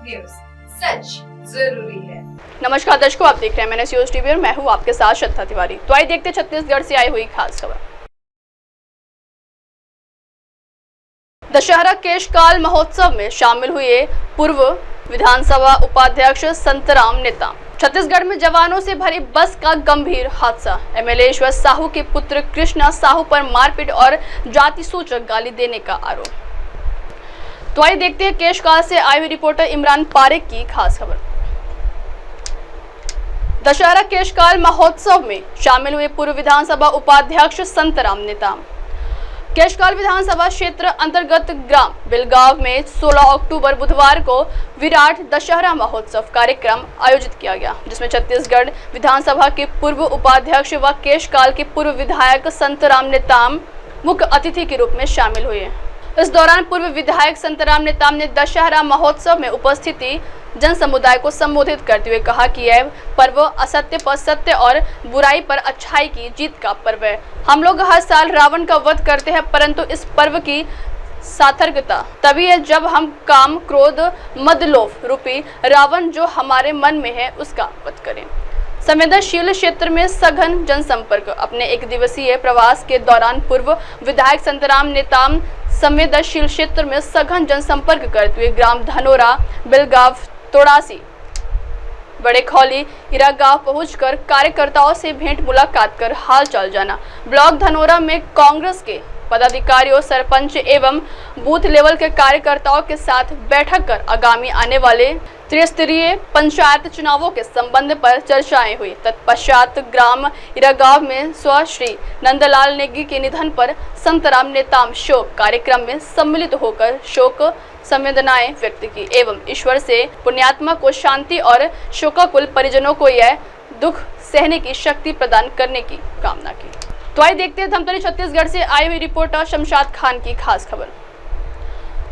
News, सच जरूरी है। नमस्कार दर्शकों, आप देख रहे हैं मैंने न्यूज टीवी और मैं हूं आपके साथ श्रद्धा तिवारी। तो आइए देखते हैं छत्तीसगढ़ से आई हुई खास खबर। दशहरा केशकाल महोत्सव में शामिल हुए पूर्व विधानसभा उपाध्यक्ष संतराम नेताम। छत्तीसगढ़ में जवानों से भरी बस का गंभीर हादसा। एमएलए ईश्वर साहू के पुत्र कृष्णा साहू पर मारपीट और जाति सूचक गाली देने का आरोप। तो आइए देखते हैं केशकाल से आई हुई रिपोर्टर इमरान पारेख की खास खबर। दशहरा केशकाल महोत्सव में शामिल हुए पूर्व विधानसभा उपाध्यक्ष संतराम नेताम। केशकाल विधानसभा क्षेत्र अंतर्गत ग्राम बिलगांव में 16 अक्टूबर बुधवार को विराट दशहरा महोत्सव कार्यक्रम आयोजित किया गया, जिसमें छत्तीसगढ़ विधानसभा के पूर्व उपाध्यक्ष व केशकाल के पूर्व विधायक संतराम नेताम मुख्य अतिथि के रूप में शामिल हुए। इस दौरान पूर्व विधायक संतराम नेताम ने दशहरा महोत्सव में उपस्थिति जन समुदाय को संबोधित करते हुए कहा कि यह पर्व असत्य पर सत्य और बुराई पर अच्छाई की जीत का पर्व है। हम लोग हर साल रावण का वध करते हैं, परंतु इस पर्व की सार्थकता तभी है जब हम काम, क्रोध, मद, लोभ रूपी रावण जो हमारे मन में है उसका वध करें। संवेदनशील क्षेत्र में सघन जनसंपर्क। अपने एक दिवसीय प्रवास के दौरान पूर्व विधायक संतराम नेताम संवेदनशील क्षेत्र में सघन जनसंपर्क करते हुए ग्राम धनोरा, बिलगांव, तोड़ासी, बड़े खौली, इरा गांव पहुंचकर कार्यकर्ताओं से भेंट मुलाकात कर हाल चाल जाना। ब्लॉक धनोरा में कांग्रेस के पदाधिकारियों, सरपंच एवं बूथ लेवल के कार्यकर्ताओं के साथ बैठक कर आगामी आने वाले त्रिस्तरीय पंचायत चुनावों के संबंध पर चर्चाएं हुई। तत्पश्चात ग्राम इरागांव में स्व श्री नंदलाल नेगी के निधन पर संतराम नेताम शोक कार्यक्रम में सम्मिलित होकर शोक संवेदनाएं व्यक्त की एवं ईश्वर से पुण्यात्मा को शांति और शोकाकुल परिजनों को यह दुख सहने की शक्ति प्रदान करने की कामना की। तो आइए देखते हैं धमतरी छत्तीसगढ़ से आई हुई रिपोर्टर शमशाद खान की खास खबर।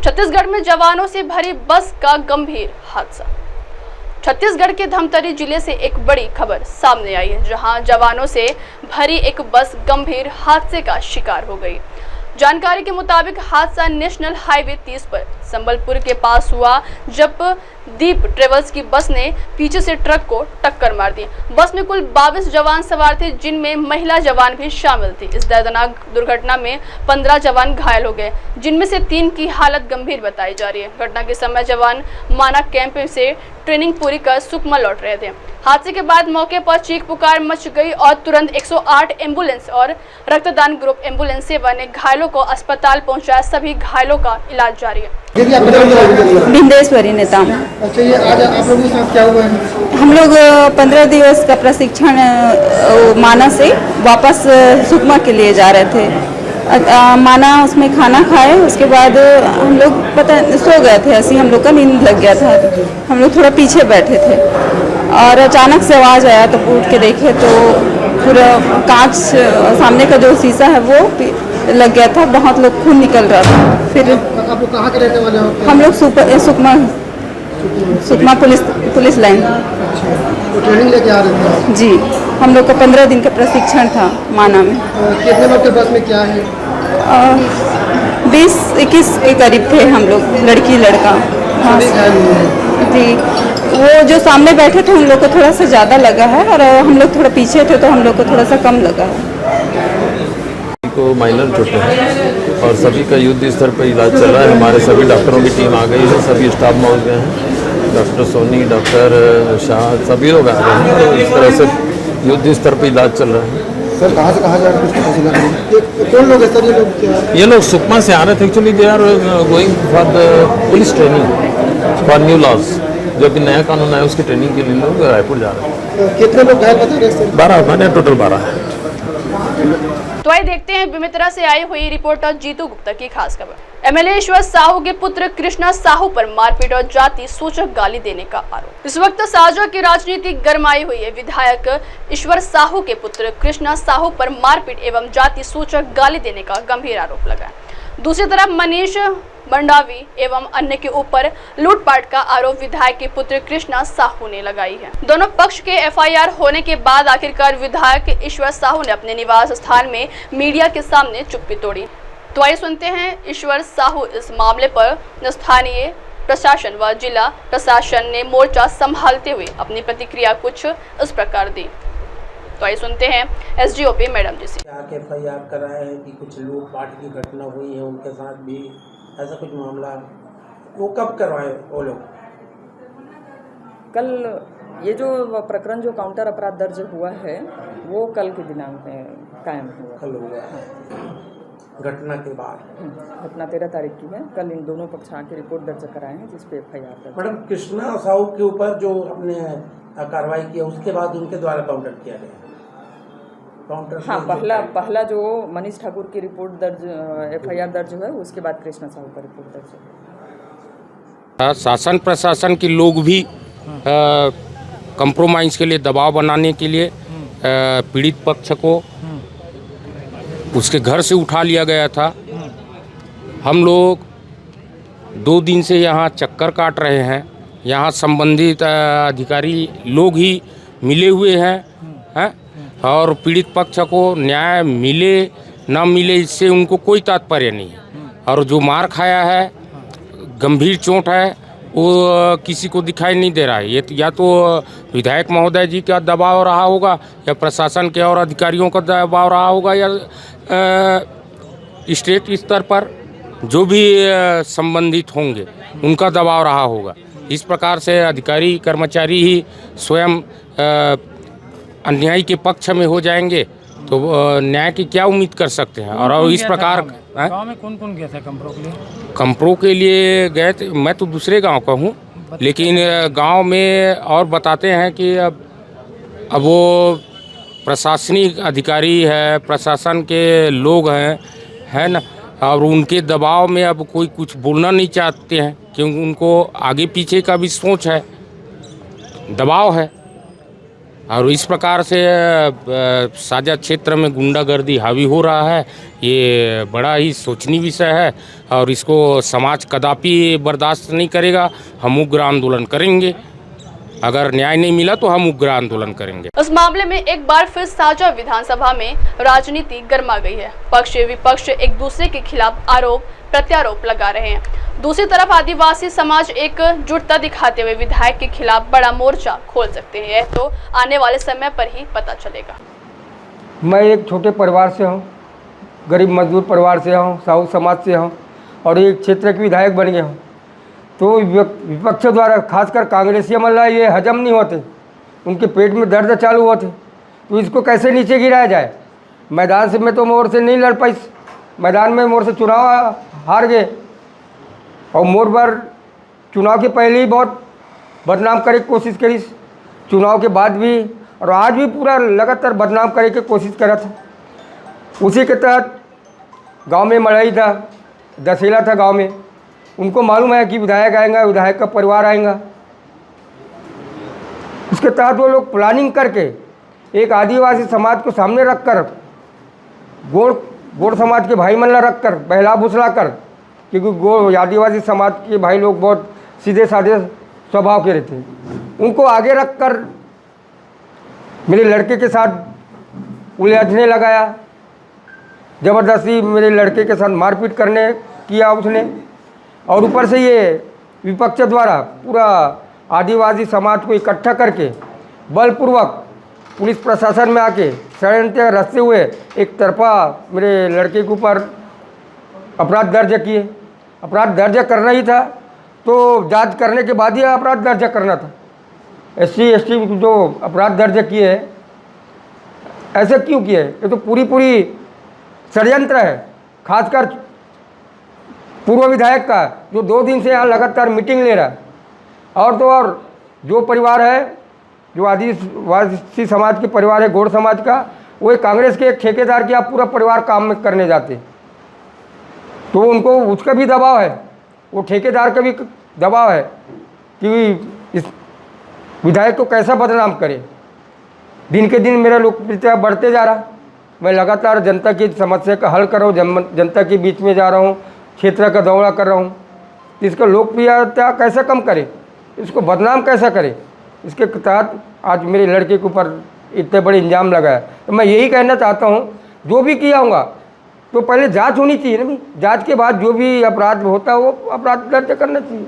छत्तीसगढ़ में जवानों से भरी बस का गंभीर हादसा। छत्तीसगढ़ के धमतरी जिले से एक बड़ी खबर सामने आई है, जहां जवानों से भरी एक बस गंभीर हादसे का शिकार हो गई। जानकारी के मुताबिक हादसा नेशनल हाईवे 30 पर संबलपुर के पास हुआ, जब दीप ट्रेवल्स की बस ने पीछे से ट्रक को टक्कर मार दी। बस में कुल 22 जवान सवार थे, जिनमें महिला जवान भी शामिल थी। इस दर्दनाक दुर्घटना में 15 जवान घायल हो गए, जिनमें से 3 की हालत गंभीर बताई जा रही है। घटना के समय जवान माना कैंप से ट्रेनिंग पूरी कर सुकमा लौट रहे थे। हादसे के बाद मौके पर चीख पुकार मच गई और तुरंत 108 एम्बुलेंस और रक्तदान ग्रुप एम्बुलेंस सेवा ने घायलों को अस्पताल पहुंचाया। सभी घायलों का इलाज जारी है। बिंदेश्वरी नेताम। अच्छा, ये आज आप लोगों के साथ क्या हुआ है? हम लोग 15 दिवस का प्रशिक्षण माना से वापस सुकमा के लिए जा रहे थे। माना उसमें खाना खाए, उसके बाद हम लोग पता सो गए थे, ऐसे हम लोग का नींद लग गया था। हम लोग थोड़ा पीछे बैठे थे और अचानक से आवाज़ आया तो उठ के देखे तो पूरा कांच सामने का जो शीशा है वो लग गया था, बहुत लोग खून निकल रहा था। फिर आप लोग कहाँ के रहने वाले हो? हम लोग सुकमा पुलिस लाइन। तो ट्रेनिंग लेके आ रहे थे? जी, हम लोग का 15 दिन का प्रशिक्षण था माना में। कितने लोग के बस में क्या है? 20-21 के करीब थे हम लोग, लड़की लड़का। हाँ जी, वो जो सामने बैठे थे उन लोग को थोड़ा सा ज़्यादा लगा है और हम लोग थोड़ा पीछे थे तो हम लोग को थोड़ा सा कम लगा है। को माइनर चोटें हैं और सभी का युद्ध स्तर पर इलाज चल रहा है। हमारे सभी डॉक्टरों की टीम आ गई है, सभी स्टाफ मौजूद गए हैं। डॉक्टर सोनी, डॉक्टर शाह, सभी लोग आ गए हैं। तो इस तरह से युद्ध स्तर पर इलाज चल रहा है। सर कहाँ से कहाँ जा रहे हैं? कौन लोग है सर? ये लोग ये लोग सुकमा से आ रहे थे। Actually they are going for the police training for new laws. जो भी नया कानून आया उसकी ट्रेनिंग के लिए लोग रायपुर जा रहे हैं। कितने लोग घायल बता रहे हैं? 12 हमारे टोटल 12 है। तो आइए देखते हैं बेमेतरा से आई हुई रिपोर्टर जीतू गुप्ता की खास खबर। एमएलए ईश्वर साहू के पुत्र कृष्णा साहू पर मारपीट और जाति सूचक गाली देने का आरोप। इस वक्त साजा की राजनीति गरमाई हुई है। विधायक ईश्वर साहू के पुत्र कृष्णा साहू पर मारपीट एवं जाति सूचक गाली देने का गंभीर आरोप लगा है। दूसरी तरफ मनीष मंडावी एवं अन्य के ऊपर लूटपाट का आरोप विधायक के पुत्र कृष्णा साहू ने लगाई है। दोनों पक्ष के एफआईआर होने के बाद आखिरकार विधायक ईश्वर साहू ने अपने निवास स्थान में मीडिया के सामने चुप्पी तोड़ी। तो आइए सुनते हैं ईश्वर साहू इस मामले पर स्थानीय प्रशासन व जिला प्रशासन ने मोर्चा संभालते हुए अपनी प्रतिक्रिया कुछ इस प्रकार दी। तो आइए सुनते हैं एसडीओपी मैडम जी से। क्या FIR कराए हैं कि कुछ लूटपाट की घटना हुई है उनके साथ भी, ऐसा कुछ मामला वो कब करवाए वो लोग? कल ये जो प्रकरण जो काउंटर अपराध दर्ज हुआ है वो कल के दिनांक में कायम हुआ। कल हुआ घटना के बाद घटना 13 तारीख की है। कल इन दोनों पक्ष आके रिपोर्ट दर्ज कराए हैं जिस पे FIR दर्ज। मैडम, कृष्णा साहू के ऊपर जो अपने कार्रवाई की उसके बाद उनके द्वारा काउंटर किया गया काउंटर? हाँ, पहला जो मनीष ठाकुर की रिपोर्ट दर्ज FIR दर्ज हुआ है उसके बाद कृष्णा साहू का रिपोर्ट दर्ज हुआ। शासन प्रशासन के लोग भी कंप्रोमाइज़ के लिए दबाव बनाने के लिए पीड़ित पक्ष को उसके घर से उठा लिया गया था। हम लोग 2 दिन से यहाँ चक्कर काट रहे हैं। यहाँ संबंधित अधिकारी लोग ही मिले हुए हैं और पीड़ित पक्ष को न्याय मिले ना मिले इससे उनको कोई तात्पर्य नहीं है। और जो मार खाया है, गंभीर चोट है, वो किसी को दिखाई नहीं दे रहा है। ये या तो विधायक महोदय जी का दबाव रहा होगा या प्रशासन के और अधिकारियों का दबाव रहा होगा या स्टेट स्तर पर जो भी संबंधित होंगे उनका दबाव रहा होगा। इस प्रकार से अधिकारी कर्मचारी ही स्वयं अन्याय के पक्ष में हो जाएंगे तो न्याय की क्या उम्मीद कर सकते हैं। और इस प्रकार गांव में कौन कौन गया था कंप्रो के लिए? कंप्रो के लिए गए थे, मैं तो दूसरे गांव का हूँ, लेकिन गांव में और बताते हैं कि अब वो प्रशासनिक अधिकारी है, प्रशासन के लोग हैं ना, और उनके दबाव में अब कोई कुछ बोलना नहीं चाहते हैं क्योंकि उनको आगे पीछे का भी सोच है, दबाव है। और इस प्रकार से साझा क्षेत्र में गुंडागर्दी हावी हो रहा है। ये बड़ा ही सोचनीय विषय है और इसको समाज कदापि बर्दाश्त नहीं करेगा। हम उग्र आंदोलन करेंगे। अगर न्याय नहीं मिला तो हम उग्र आंदोलन करेंगे। इस मामले में एक बार फिर साजा विधानसभा में राजनीति गर्मा गई है। पक्ष विपक्ष एक दूसरे के खिलाफ आरोप प्रत्यारोप लगा रहे हैं। दूसरी तरफ आदिवासी समाज एकजुटता दिखाते हुए विधायक के खिलाफ बड़ा मोर्चा खोल सकते हैं, तो आने वाले समय पर ही पता चलेगा। मैं एक छोटे परिवार से हूँ, गरीब मजदूर परिवार से हूँ, साहू समाज से हूँ और एक क्षेत्र के विधायक बन गया हूँ। तो विपक्ष द्वारा खासकर कांग्रेसी मल्ला ये हजम नहीं होते, उनके पेट में दर्द चालू होते, तो इसको कैसे नीचे गिराया जाए। मैदान से मैं तो मोर से नहीं लड़ पाई, मैदान में मोर से चुनाव हार गए और मोर पर चुनाव के पहले ही बहुत बदनाम करे की कोशिश करी, चुनाव के बाद भी और आज भी पूरा लगातार बदनाम करे की कोशिश करा था। उसी के तहत गांव में मड़ई था, दशहरा था गांव में, उनको मालूम है कि विधायक आएगा, विधायक का परिवार आएगा। उसके तहत वो लोग प्लानिंग करके एक आदिवासी समाज को सामने रखकर गोड़ समाज के भाई मल्ला रखकर बहला फुसला कर, क्योंकि आदिवासी समाज के भाई लोग बहुत सीधे साधे स्वभाव के रहते हैं, उनको आगे रखकर मेरे लड़के के साथ उलझने लगाया, ज़बरदस्ती मेरे लड़के के साथ मारपीट करने किया उसने। और ऊपर से ये विपक्ष द्वारा पूरा आदिवासी समाज को इकट्ठा करके बलपूर्वक पुलिस प्रशासन में आके षड्यंत्र रचते हुए एक तरफा मेरे लड़के के ऊपर अपराध दर्ज किए। अपराध दर्ज करना ही था तो जांच करने के बाद ही अपराध दर्ज करना था। SC ST जो अपराध दर्ज किए हैं, ऐसे क्यों किए? ये तो पूरी षड्यंत्र है, खासकर पूर्व विधायक का जो 2 दिन से यहाँ लगातार मीटिंग ले रहा है। और तो और जो परिवार है, जो आदिवासी समाज के परिवार है, गौड़ समाज का, वो एक कांग्रेस के एक ठेकेदार के आप पूरा परिवार काम करने जाते, तो उनको उसका भी दबाव है, वो ठेकेदार का भी दबाव है कि इस विधायक को कैसा बदनाम करे। दिन के दिन मेरा लोकप्रियता बढ़ते जा रहा, मैं लगातार जनता की समस्या का हल कर रहा हूँ, जनता के बीच में जा रहा हूँ, क्षेत्र का दौरा कर रहा हूँ। इसका लोकप्रियता कैसे कम करे, इसको बदनाम कैसा करे, इसके तहत आज मेरे लड़के के ऊपर इतने बड़े इल्ज़ाम लगाया। तो मैं यही कहना चाहता हूँ, जो भी किया होगा तो पहले जांच होनी चाहिए ना भाई, जांच के बाद जो भी अपराध होता है वो अपराध दर्ज करना चाहिए।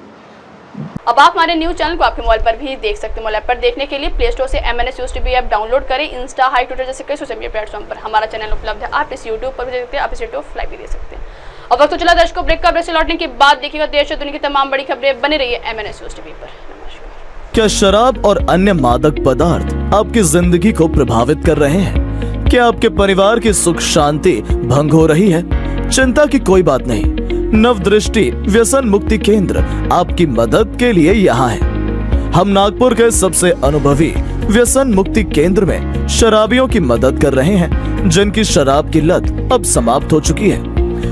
अब आप हमारे न्यूज चैनल को आपके मोबाइल पर भी देख सकते हैं। मोबाइल पर देखने के लिए प्ले स्टोर से MNS News TV app download करें। इंस्टा, हाई, ट्विटर जैसे कई सोशल मीडिया प्लेटफॉर्म पर हमारा चैनल उपलब्ध है। आप इस यूट्यूब पर भी देख सकते हैं, आप इस यूट्यूब लाइव भी देख सकते हैं। अब वक्त तो चला दर्शकों ब्रेक का। ब्रेक से लौटने के बाद देखिएगा देश और दुनिया की तमाम बड़ी खबरें। बने रहिए MNS News TV पर। नमस्कार। क्या शराब और अन्य मादक पदार्थ आपकी जिंदगी को प्रभावित कर रहे हैं? क्या आपके परिवार की सुख शांति भंग हो रही है? चिंता की कोई बात नहीं। नवदृष्टि व्यसन मुक्ति केंद्र आपकी मदद के लिए यहाँ है। हम नागपुर के सबसे अनुभवी व्यसन मुक्ति केंद्र में शराबियों की मदद कर रहे हैं, जिनकी शराब की लत अब समाप्त हो चुकी है।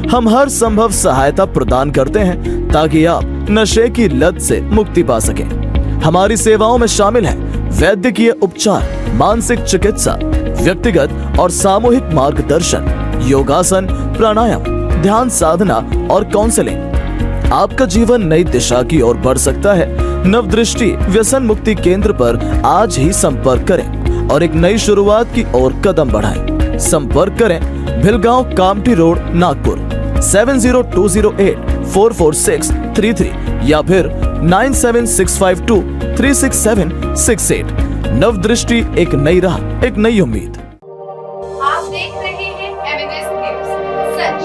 हम हर संभव सहायता प्रदान करते हैं ताकि आप नशे की लत से मुक्ति पा सकें। हमारी सेवाओं में शामिल है वैद्यकीय उपचार, मानसिक चिकित्सा, व्यक्तिगत और सामूहिक मार्गदर्शन, योगासन, प्राणायाम, ध्यान साधना और काउंसलिंग। आपका जीवन नई दिशा की ओर बढ़ सकता है। नवदृष्टि व्यसन मुक्ति केंद्र पर आज ही संपर्क करें और एक नई शुरुआत की ओर कदम बढ़ाएं। संपर्क करें भिलगांव कामठी रोड, नागपुर 7020844633 या फिर 9765236768। नवदृष्टि, एक नई राह, एक नई उम्मीद। आप देख रहे हैं MNS News, सच